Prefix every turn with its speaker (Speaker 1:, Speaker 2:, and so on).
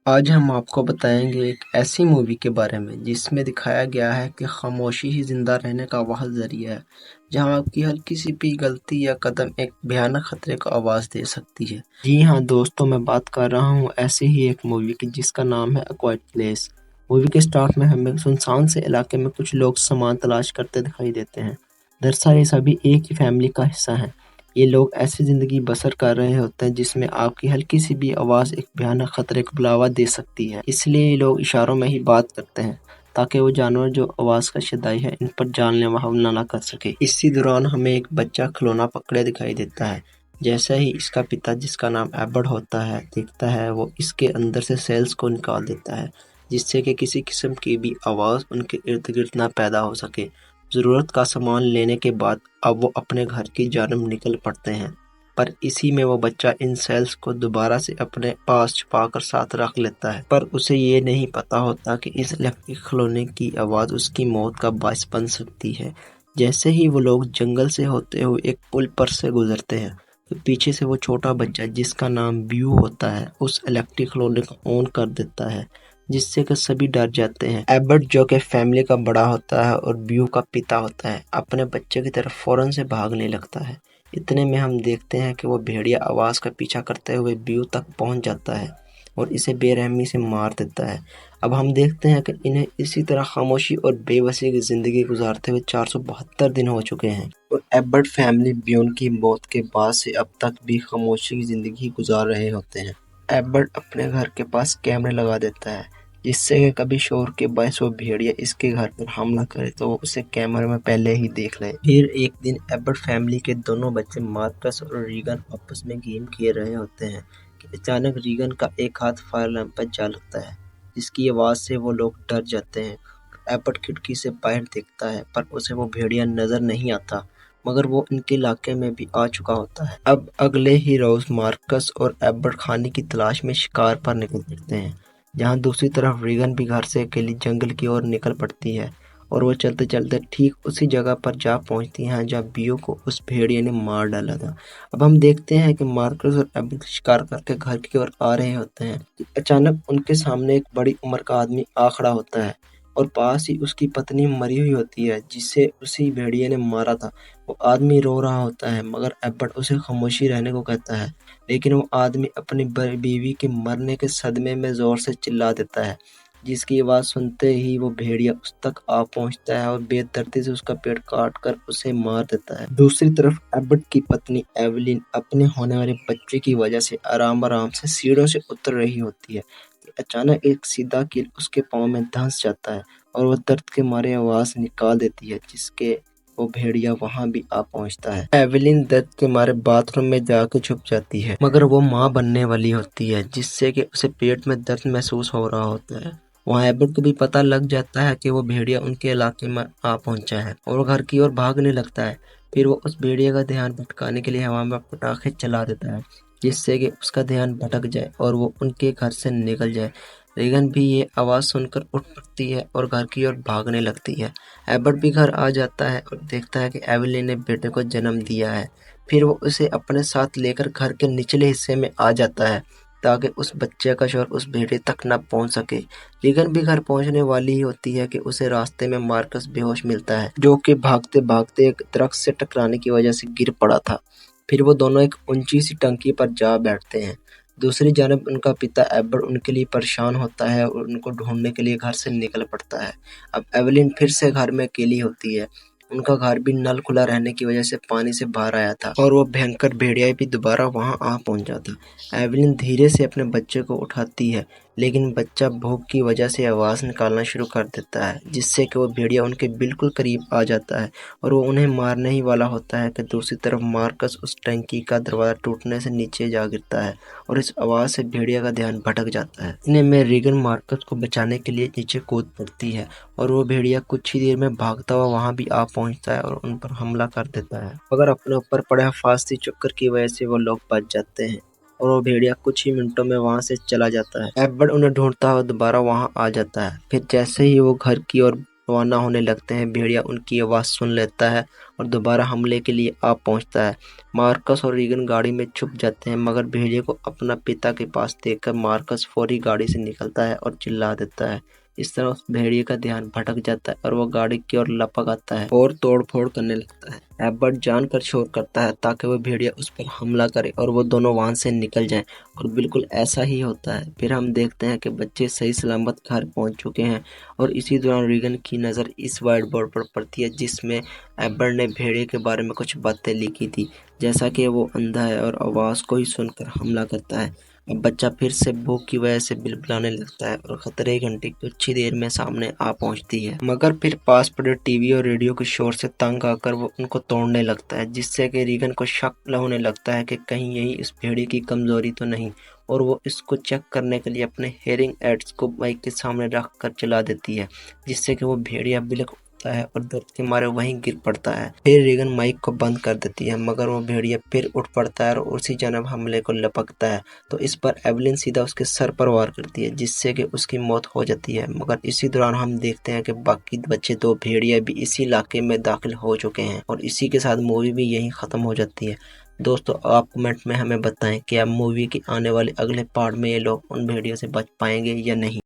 Speaker 1: आज हम आपको बताएंगे एक ऐसी मूवी के बारे में जिसमें दिखाया गया है कि खामोशी ही जिंदा रहने का वह जरिया है, जहां आपकी हल्की सी भी गलती या कदम एक भयानक खतरे को आवाज दे सकती है। जी हाँ दोस्तों, मैं बात कर रहा हूँ ऐसी ही एक मूवी की जिसका नाम है अ क्वाइट प्लेस। मूवी के स्टार्ट में हमें सुनसान से इलाके में कुछ लोग सामान तलाश करते दिखाई देते हैं। दरअसल ये सभी एक ही फैमिली का हिस्सा हैं। ये लोग ऐसी ज़िंदगी बसर कर रहे होते हैं जिसमें आपकी हल्की सी भी आवाज़ एक भयानक खतरे को बुलावा दे सकती है। इसलिए ये लोग इशारों में ही बात करते हैं ताकि वो जानवर जो आवाज़ का शदाई है इन पर जानलेवा हमला ना कर सके। इसी दौरान हमें एक बच्चा खिलौना पकड़े दिखाई देता है। जैसा ही इसका पिता, जिसका नाम एबर्ट होता है, देखता है, वो इसके अंदर से सेल्स को निकाल देता है जिससे कि किसी किस्म की भी आवाज़ उनके इर्द गिर्द ना पैदा हो सके। ज़रूरत का सामान लेने के बाद अब वो अपने घर की जानब निकल पड़ते हैं, पर इसी में वो बच्चा इन सेल्स को दोबारा से अपने पास छुपाकर साथ रख लेता है। पर उसे ये नहीं पता होता कि इस इलेक्ट्रिक खिलौने की आवाज़ उसकी मौत का बायस बन सकती है। जैसे ही वो लोग जंगल से होते हुए एक पुल पर से गुजरते हैं, तो पीछे से वो छोटा बच्चा जिसका नाम ब्यू होता है उस इलेक्ट्रिक खिलौने को ऑन कर देता है, जिससे कि सभी डर जाते हैं। एबर्ट, जो कि फैमिली का बड़ा होता है और ब्यू का पिता होता है, अपने बच्चे की तरफ फौरन से भागने लगता है। इतने में हम देखते हैं कि वो भेड़िया आवाज़ का पीछा करते हुए ब्यू तक पहुंच जाता है और इसे बेरहमी से मार देता है। अब हम देखते हैं कि इन्हें इसी तरह खामोशी और बेबसी की ज़िंदगी गुजारते हुए 472 दिन हो चुके हैं और एबर्ट फैमिली ब्यून की मौत के बाद से अब तक भी खामोशी की ज़िंदगी गुजार रहे होते हैं। एबर्ट अपने घर के पास कैमरे लगा देता है जिससे कि कभी शोर के बायस वो भेड़िया इसके घर पर हमला करे तो वो उसे कैमरे में पहले ही देख ले। फिर एक दिन एबर्ट फैमिली के दोनों बच्चे मार्कस और रीगन आपस में गेम खेल रहे होते हैं कि अचानक रीगन का एक हाथ फायर लैंप पर जा लगता है, जिसकी आवाज़ से वो लोग डर जाते हैं। एबर्ट खिड़की से बाहर देखता है पर उसे वो भेड़िया नजर नहीं आता, मगर वो इनके इलाके में भी आ चुका होता है। अब अगले ही रोज मार्कस और एबर्ट खाने की तलाश में शिकार पर निकल पड़ते हैं, जहाँ दूसरी तरफ रीगन भी घर से अकेली जंगल की ओर निकल पड़ती है और वो चलते चलते ठीक उसी जगह पर जा पहुंचती हैं जहाँ बियो को उस भेड़िए ने मार डाला था। अब हम देखते हैं कि मार्कस और एबर्ट शिकार करके घर की ओर आ रहे होते हैं कि अचानक उनके सामने एक बड़ी उम्र का आदमी आ खड़ा होता है और पास ही उसकी पत्नी मरी हुई होती है जिसे उसी भेड़िए ने मारा था। वो आदमी रो रहा होता है मगर एबर्ट उसे खामोशी रहने को कहता है, लेकिन वो आदमी अपनी बीवी के मरने के सदमे में जोर से चिल्ला देता है, जिसकी आवाज़ सुनते ही वो भेड़िया उस तक आ पहुंचता है और बेदर्दी से उसका पेट काट कर उसे मार देता है। दूसरी तरफ एबर्ट की पत्नी एवलिन अपने होने वाले बच्चे की वजह से आराम आराम से सीढ़ियों से उतर रही होती है कि अचानक एक सीधा कील उसके पाँव में धंस जाता है और वो दर्द के मारे आवाज़ निकाल देती है, जिसके वो भेड़िया वहां भी आ पहुंचता है। एवेलिन दर्द के मारे बाथरूम में जाकर छुप जाती है, मगर वो माँ बनने वाली होती है जिससे कि उसे पेट में दर्द महसूस हो रहा होता है। वहाँ एबर्ट को भी पता लग जाता है कि वो भेड़िया उनके इलाके में आ पहुंचा है और वो घर की ओर भागने लगता है। फिर वो उस भेड़िया का ध्यान भटकाने के लिए हवा में पटाखे चला देता है, जिससे कि उसका ध्यान भटक जाए और वो उनके घर से निकल जाए। रीगन भी ये आवाज़ सुनकर उठ पड़ती है और घर की ओर भागने लगती है। एबर्ट भी घर आ जाता है और देखता है कि एवेलिन ने बेटे को जन्म दिया है। फिर वो उसे अपने साथ लेकर घर के निचले हिस्से में आ जाता है ताकि उस बच्चे का शोर उस भेड़िए तक न पहुंच सके। रीगन भी घर पहुंचने वाली ही होती है कि उसे रास्ते में मार्कस बेहोश मिलता है, जो कि भागते भागते एक दरख्त से टकराने की वजह से गिर पड़ा था। फिर वो दोनों एक ऊंची सी टंकी पर जा बैठते हैं। दूसरी जानब उनका पिता एबर्ट उनके लिए परेशान होता है और उनको ढूंढने के लिए घर से निकल पड़ता है। अब एवेलिन फिर से घर में अकेली होती है। उनका घर भी नल खुला रहने की वजह से पानी से बाहर आया था और वो भयंकर भेड़िया भी दोबारा वहां आ पहुंचा था। एवेलिन धीरे से अपने बच्चे को उठाती है, लेकिन बच्चा भूख की वजह से आवाज़ निकालना शुरू कर देता है, जिससे कि वो भेड़िया उनके बिल्कुल करीब आ जाता है और वो उन्हें मारने ही वाला होता है कि दूसरी तरफ मार्कस उस टंकी का दरवाज़ा टूटने से नीचे जा गिरता है और इस आवाज़ से भेड़िया का ध्यान भटक जाता है। इतने में रीगन मार्कस को बचाने के लिए नीचे कूद पड़ती है और वो भेड़िया कुछ ही देर में भागता हुआ वहां भी आ पहुंचता है और उन पर हमला कर देता है, मगर अपने ऊपर पड़े हिफाजती चक्कर की वजह से वो लोग बच जाते हैं और वो भेड़िया कुछ ही मिनटों में वहां से चला जाता है। एबर्ट उन्हें ढूंढता हुआ दोबारा वहां आ जाता है। फिर जैसे ही वो घर की ओर रवाना होने लगते हैं। भेड़िया उनकी आवाज़ सुन लेता है और दोबारा हमले के लिए आ पहुंचता है। मार्कस और रीगन गाड़ी में छुप जाते हैं, मगर भेड़िए को अपना पिता के पास देखकर मार्कस फौरी गाड़ी से निकलता है और चिल्ला देता है। इस तरह उस भेड़िए का ध्यान भटक जाता है और वह गाड़ी की ओर लपक आता है और तोड़फोड़ करने लगता है। एबर्ट जानकर शोर करता है ताकि वह भेड़िया उस पर हमला करे और वो दोनों वहां से निकल जाएं, और बिल्कुल ऐसा ही होता है। फिर हम देखते हैं कि बच्चे सही सलामत घर पहुंच चुके हैं और इसी दौरान रीगन की नज़र इस व्हाइट बोर्ड पर पड़ती है जिसमें एबर्ट ने भेड़िए के बारे में कुछ बातें लिखी थी, जैसा कि वो अंधा है और आवाज़ को ही सुनकर हमला करता है। अब बच्चा फिर से भूख की वजह से बिलबिलाने लगता है और खतरे की घंटी कुछ ही देर में सामने आ पहुंचती है, मगर फिर पास पड़े टीवी और रेडियो के शोर से तंग आकर वो उनको तोड़ने लगता है, जिससे कि रीगन को शक होने लगता है कि कहीं यही इस भेड़ी की कमजोरी तो नहीं, और वो इसको चेक करने के लिए अपने हेयरिंग एड्स को माइक के सामने रख कर चला देती है, जिससे कि वो भेड़िया बिलख उठता है और दर्द के मारे वहीं गिर पड़ता है। फिर रीगन माइक को बंद कर देती है, मगर वो भेड़िया फिर उठ पड़ता है और उसी जन्म हमले को लपकता है। तो इस पर एवलिन सीधा उसके सर पर वार करती है, जिससे कि उसकी मौत हो जाती है। मगर इसी दौरान हम देखते हैं कि बाकी बचे दो भेड़िया भी इसी इलाके में दाखिल हो चुके हैं और इसी के साथ मूवी भी यहीं ख़त्म हो जाती है। दोस्तों, आप कमेंट में हमें बताएं कि अब मूवी के आने वाले अगले पार्ट में ये लोग उन भेड़ियों से बच पाएंगे या नहीं।